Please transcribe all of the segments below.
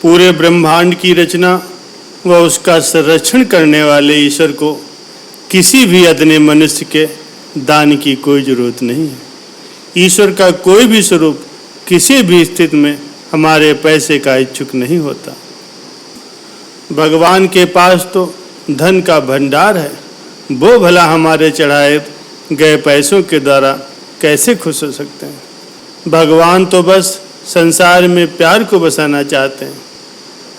पूरे ब्रह्मांड की रचना व उसका संरक्षण करने वाले ईश्वर को किसी भी अदने मनुष्य के दान की कोई जरूरत नहीं है। ईश्वर का कोई भी स्वरूप किसी भी स्थिति में हमारे पैसे का इच्छुक नहीं होता। भगवान के पास तो धन का भंडार है, वो भला हमारे चढ़ाए गए पैसों के द्वारा कैसे खुश हो सकते हैं। भगवान तो बस संसार में प्यार को बसाना चाहते हैं।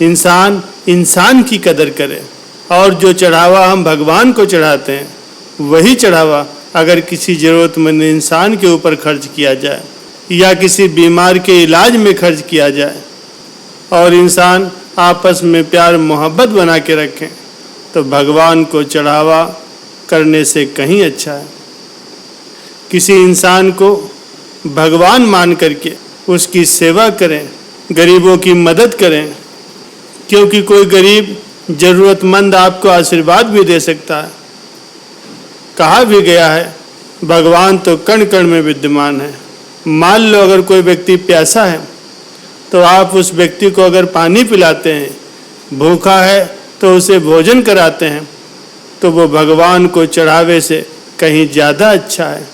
इंसान इंसान की कदर करे, और जो चढ़ावा हम भगवान को चढ़ाते हैं वही चढ़ावा अगर किसी ज़रूरतमंद इंसान के ऊपर खर्च किया जाए या किसी बीमार के इलाज में खर्च किया जाए और इंसान आपस में प्यार मोहब्बत बना के रखें तो भगवान को चढ़ावा करने से कहीं अच्छा है। किसी इंसान को भगवान मान करके उसकी सेवा करें, गरीबों की मदद करें, क्योंकि कोई गरीब ज़रूरतमंद आपको आशीर्वाद भी दे सकता है। कहा भी गया है भगवान तो कण कण में विद्यमान है। मान लो अगर कोई व्यक्ति प्यासा है तो आप उस व्यक्ति को अगर पानी पिलाते हैं, भूखा है तो उसे भोजन कराते हैं, तो वो भगवान को चढ़ावे से कहीं ज़्यादा अच्छा है।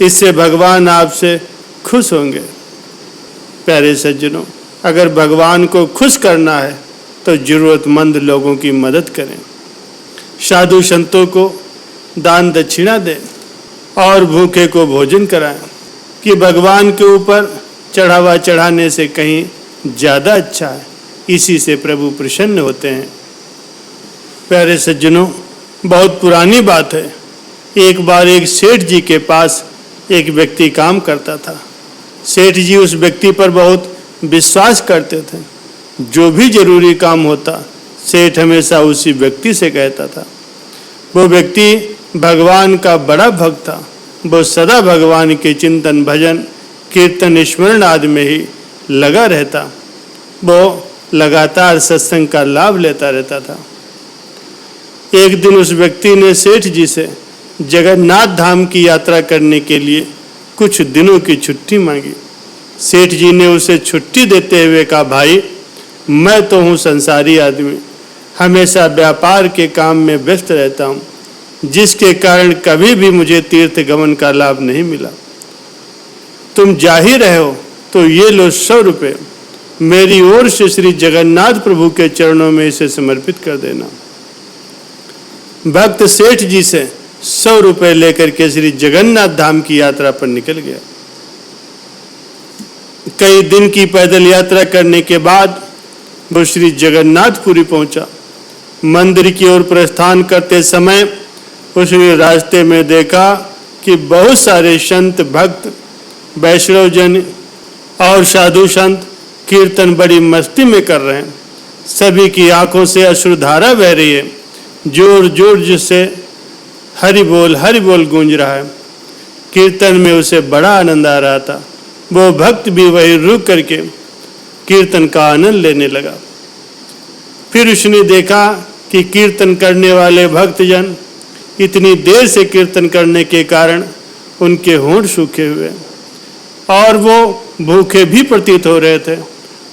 इससे भगवान आपसे खुश होंगे। प्यारे सज्जनों, अगर भगवान को खुश करना है तो ज़रूरतमंद लोगों की मदद करें, साधु संतों को दान दक्षिणा दें और भूखे को भोजन कराएं, कि भगवान के ऊपर चढ़ावा चढ़ाने से कहीं ज़्यादा अच्छा है। इसी से प्रभु प्रसन्न होते हैं। प्यारे सज्जनों, बहुत पुरानी बात है। एक बार एक सेठ जी के पास एक व्यक्ति काम करता था। सेठ जी उस व्यक्ति पर बहुत विश्वास करते थे। जो भी जरूरी काम होता सेठ हमेशा उसी व्यक्ति से कहता था। वो व्यक्ति भगवान का बड़ा भक्त था। वो सदा भगवान के चिंतन, भजन, कीर्तन, स्मरण आदि में ही लगा रहता। वो लगातार सत्संग का लाभ लेता रहता था। एक दिन उस व्यक्ति ने सेठ जी से जगन्नाथ धाम की यात्रा करने के लिए कुछ दिनों की छुट्टी मांगी। सेठ जी ने उसे छुट्टी देते हुए कहा, भाई मैं तो हूँ संसारी आदमी, हमेशा व्यापार के काम में व्यस्त रहता हूँ, जिसके कारण कभी भी मुझे तीर्थ गमन का लाभ नहीं मिला। तुम जा ही रहे हो तो ये लो 100 रुपये मेरी ओर से श्री जगन्नाथ प्रभु के चरणों में इसे समर्पित कर देना। भक्त सेठ जी से 100 रुपये लेकर के श्री जगन्नाथ धाम की यात्रा पर निकल गया। कई दिन की पैदल यात्रा करने के बाद वो श्री जगन्नाथपुरी पहुंचा। मंदिर की ओर प्रस्थान करते समय उसने रास्ते में देखा कि बहुत सारे संत, भक्त, वैष्णव जन और साधु संत कीर्तन बड़ी मस्ती में कर रहे हैं। सभी की आंखों से अश्रुधारा बह रही है। जोर जोर से हरि बोल गूंज रहा है। कीर्तन में उसे बड़ा आनंद आ रहा था। वो भक्त भी वहीं रुक करके कीर्तन का आनंद लेने लगा। फिर उसने देखा कि कीर्तन करने वाले भक्तजन इतनी देर से कीर्तन करने के कारण उनके होंठ सूखे हुए और वो भूखे भी प्रतीत हो रहे थे।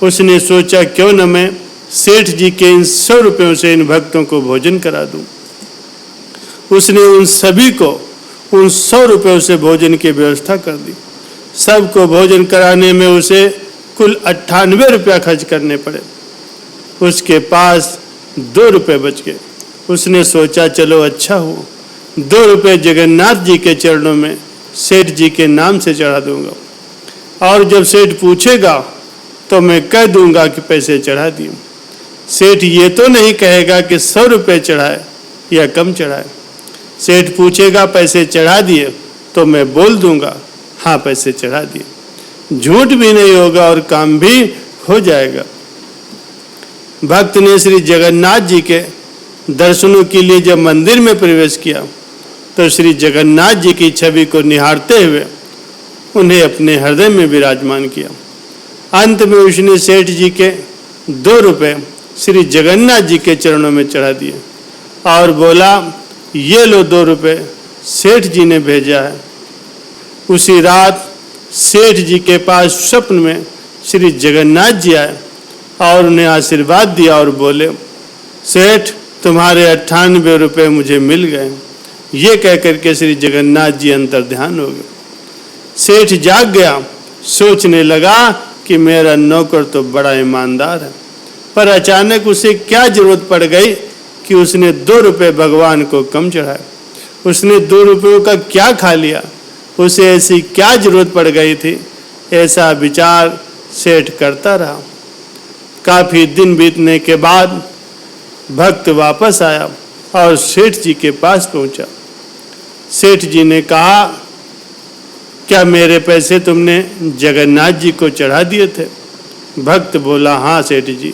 उसने सोचा क्यों न मैं सेठ जी के इन 100 रुपयों से इन भक्तों को भोजन करा दूं। उसने उन सभी को उन 100 रुपयों से भोजन की व्यवस्था कर दी। सबको भोजन कराने में उसे कुल 98 रुपया खर्च करने पड़े। उसके पास 2 रुपये बच गए। उसने सोचा चलो अच्छा हो, 2 रुपये जगन्नाथ जी के चरणों में सेठ जी के नाम से चढ़ा दूंगा, और जब सेठ पूछेगा तो मैं कह दूंगा कि पैसे चढ़ा दिए। सेठ ये तो नहीं कहेगा कि 100 रुपये चढ़ाए या कम चढ़ाए। सेठ पूछेगा पैसे चढ़ा दिए तो मैं बोल दूंगा हाँ पैसे चढ़ा दिए। झूठ भी नहीं होगा और काम भी हो जाएगा। भक्त ने श्री जगन्नाथ जी के दर्शनों के लिए जब मंदिर में प्रवेश किया तो श्री जगन्नाथ जी की छवि को निहारते हुए उन्हें अपने हृदय में विराजमान किया। अंत में उसने सेठ जी के 2 रुपये श्री जगन्नाथ जी के चरणों में चढ़ा दिए और बोला ये लो 2 रुपये सेठ जी ने भेजा है। उसी रात सेठ जी के पास स्वप्न में श्री जगन्नाथ जी आए और उन्हें आशीर्वाद दिया और बोले, सेठ तुम्हारे 98 रुपये मुझे मिल गए। ये कहकर के श्री जगन्नाथ जी अंतर्ध्यान हो गए। सेठ जाग गया, सोचने लगा कि मेरा नौकर तो बड़ा ईमानदार है, पर अचानक उसे क्या जरूरत पड़ गई कि उसने 2 रुपये भगवान को कम चढ़ाए। उसने 2 रुपयों का क्या खा लिया, उसे ऐसी क्या जरूरत पड़ गई थी। ऐसा विचार सेठ करता रहा। काफी दिन बीतने के बाद भक्त वापस आया और सेठ जी के पास पहुंचा। सेठ जी ने कहा, क्या मेरे पैसे तुमने जगन्नाथ जी को चढ़ा दिए थे? भक्त बोला, हाँ सेठ जी,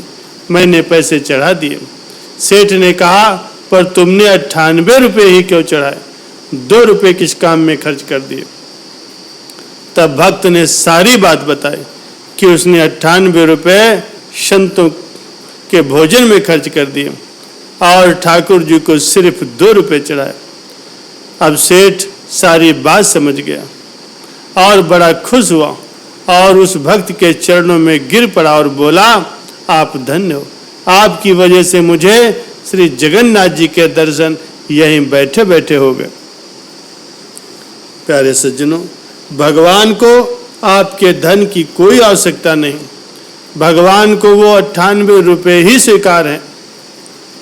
मैंने पैसे चढ़ा दिए। सेठ ने कहा, पर तुमने 98 रुपये ही क्यों चढ़ाए? 2 रुपये किस काम में खर्च कर दिए? तब भक्त ने सारी बात बताई कि उसने 98 रुपये संतों के भोजन में खर्च कर दिए और ठाकुर जी को सिर्फ 2 रुपये चढ़ाए। अब सेठ सारी बात समझ गया और बड़ा खुश हुआ और उस भक्त के चरणों में गिर पड़ा और बोला, आप धन्य हो, आपकी वजह से मुझे श्री जगन्नाथ जी के दर्शन यहीं बैठे बैठे हो गए। प्यारे सज्जनों, भगवान को आपके धन की कोई आवश्यकता नहीं। भगवान को वो 98 रुपये ही स्वीकार हैं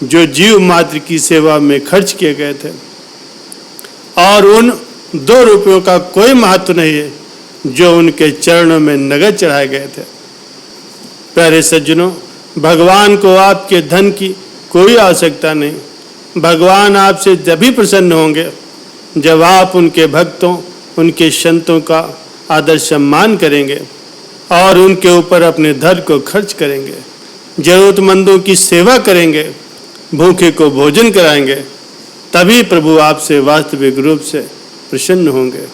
जो जीव मात्र की सेवा में खर्च किए गए थे, और उन 2 रुपयों का कोई महत्व नहीं है जो उनके चरणों में नगद चढ़ाए गए थे। प्यारे सज्जनों, भगवान को आपके धन की कोई आवश्यकता नहीं। भगवान आपसे तभी प्रसन्न होंगे जब आप उनके भक्तों, उनके संतों का आदर सम्मान करेंगे और उनके ऊपर अपने धन को खर्च करेंगे, जरूरतमंदों की सेवा करेंगे, भूखे को भोजन कराएंगे। तभी प्रभु आपसे वास्तविक रूप से प्रसन्न होंगे।